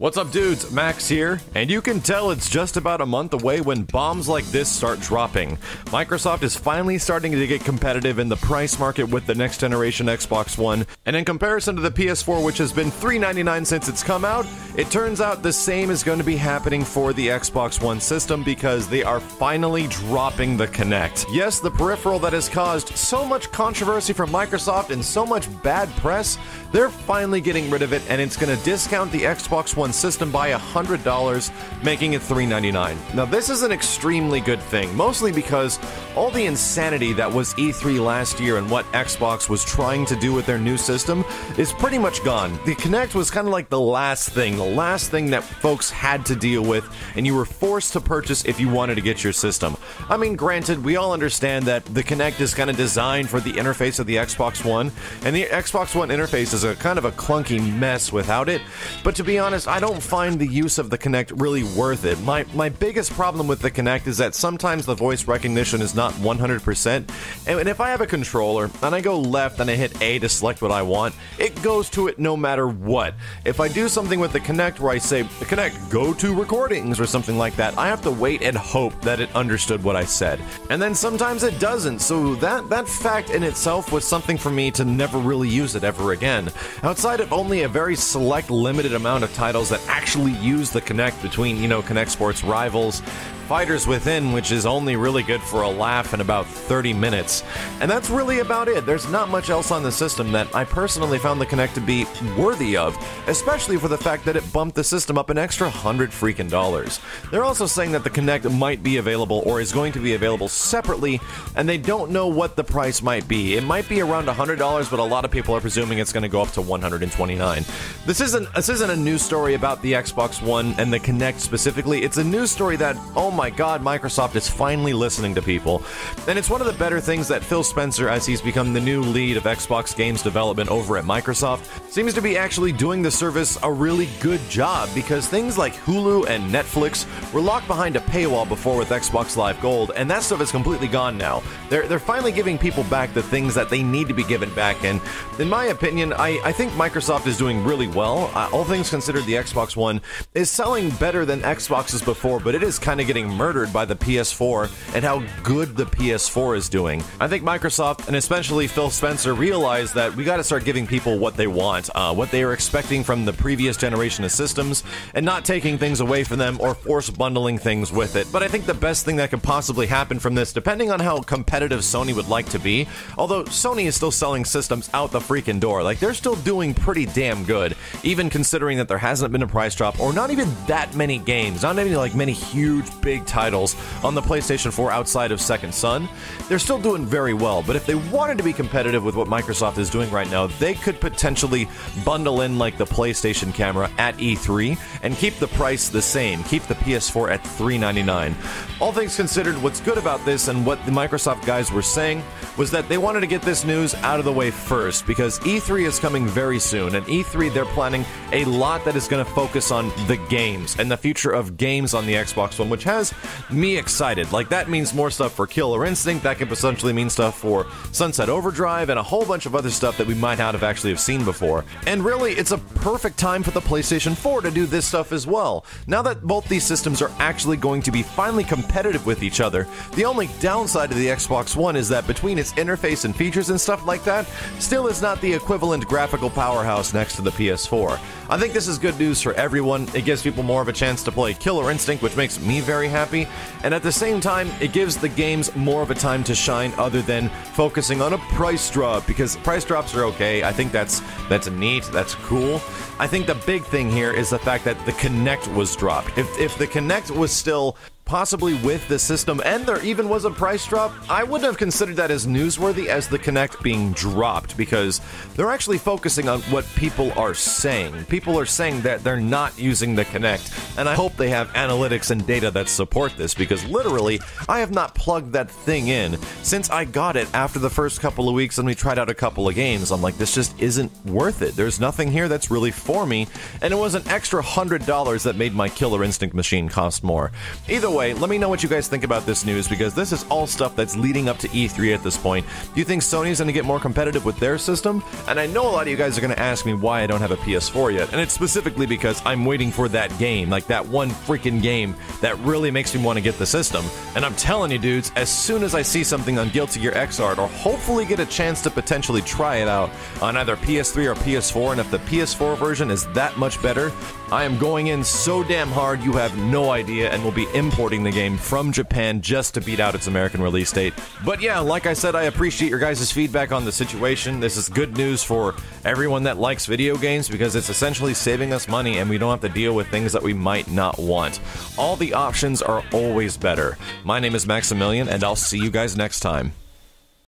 What's up, dudes? Max here, and you can tell it's just about a month away when bombs like this start dropping. Microsoft is finally starting to get competitive in the price market with the next generation Xbox One, and in comparison to the PS4, which has been $399 since it's come out, it turns out the same is going to be happening for the Xbox One system because they are finally dropping the Kinect. Yes, the peripheral that has caused so much controversy from Microsoft and so much bad press, they're finally getting rid of it, and it's going to discount the Xbox One system by $100, making it $399. Now, this is an extremely good thing, mostly because all the insanity that was E3 last year and what Xbox was trying to do with their new system is pretty much gone. The Kinect was kind of like the last thing that folks had to deal with, and you were forced to purchase if you wanted to get your system. I mean, granted, we all understand that the Kinect is kind of designed for the interface of the Xbox One, and the Xbox One interface is a kind of a clunky mess without it, but to be honest, I don't find the use of the Kinect really worth it. My biggest problem with the Kinect is that sometimes the voice recognition is not 100%, and if I have a controller and I go left and I hit A to select what I want, it goes to it no matter what. If I do something with the Kinect where I say, Kinect, go to recordings or something like that, I have to wait and hope that it understood what I said. And then sometimes it doesn't, so that fact in itself was something for me to never really use it ever again. Outside of only a very select limited amount of titles that actually use the Kinect between, Kinect Sports Rivals, Fighters Within, which is only really good for a laugh in about 30 minutes. And that's really about it. There's not much else on the system that I personally found the Kinect to be worthy of, especially for the fact that it bumped the system up an extra $100 freaking dollars. They're also saying that the Kinect might be available or is going to be available separately, and they don't know what the price might be. It might be around $100, but a lot of people are presuming it's going to go up to $129. This isn't a news story about the Xbox One and the Kinect specifically. It's a news story that, oh my god, Microsoft is finally listening to people. And it's one of the better things that Phil Spencer, as he's become the new lead of Xbox games development over at Microsoft, seems to be actually doing the service a really good job, because things like Hulu and Netflix were locked behind a paywall before with Xbox Live Gold, and that stuff is completely gone now. They're finally giving people back the things that they need to be given back, and in my opinion, I think Microsoft is doing really well. All things considered, the Xbox One is selling better than Xboxes before, but it is kind of getting murdered by the PS4 and how good the PS4 is doing. I think Microsoft, and especially Phil Spencer, realized that we got to start giving people what they want, what they are expecting from the previous generation of systems, and not taking things away from them or force bundling things with it. But I think the best thing that could possibly happen from this, depending on how competitive Sony would like to be, although Sony is still selling systems out the freaking door, like they're still doing pretty damn good, even considering that there hasn't been a price drop or not even that many games, not even like many huge big titles on the PlayStation 4 outside of Second Son. They're still doing very well, but if they wanted to be competitive with what Microsoft is doing right now, they could potentially bundle in like the PlayStation camera at E3 and keep the price the same, keep the PS4 at $399. All things considered, what's good about this and what the Microsoft guys were saying was that they wanted to get this news out of the way first, because E3 is coming very soon, and E3 they're planning a lot that is going to focus on the games and the future of games on the Xbox One, which has me excited. Like, that means more stuff for Killer Instinct, that could potentially mean stuff for Sunset Overdrive, and a whole bunch of other stuff that we might not have actually have seen before. And really, it's a perfect time for the PlayStation 4 to do this stuff as well. Now that both these systems are actually going to be finally competitive with each other, the only downside of the Xbox One is that between its interface and features and stuff like that, still is not the equivalent graphical powerhouse next to the PS4. I think this is good news for everyone. It gives people more of a chance to play Killer Instinct, which makes me very happy, and at the same time, it gives the games more of a time to shine other than focusing on a price drop, because price drops are okay. I think that's neat, that's cool. I think the big thing here is the fact that the Kinect was dropped. If the Kinect was still possibly with the system, and there even was a price drop, I wouldn't have considered that as newsworthy as the Kinect being dropped, because they're actually focusing on what people are saying. People are saying that they're not using the Kinect, and I hope they have analytics and data that support this, because literally, I have not plugged that thing in since I got it after the first couple of weeks and we tried out a couple of games. I'm like, this just isn't worth it. There's nothing here that's really for me, and it was an extra $100 that made my Killer Instinct machine cost more. Either way, let me know what you guys think about this news, because this is all stuff that's leading up to E3 at this point. Do you think Sony's going to get more competitive with their system? And I know a lot of you guys are going to ask me why I don't have a PS4 yet, and it's specifically because I'm waiting for that game, like that one freaking game that really makes me want to get the system. And I'm telling you dudes, as soon as I see something on Guilty Gear Xrd, or hopefully get a chance to potentially try it out on either PS3 or PS4, and if the PS4 version is that much better, I am going in so damn hard you have no idea, and will be importing the game from Japan just to beat out its American release date. But yeah, like I said, I appreciate your guys' feedback on the situation. This is good news for everyone that likes video games, because it's essentially saving us money and we don't have to deal with things that we might not want. All the options are always better. My name is Maximilian, and I'll see you guys next time.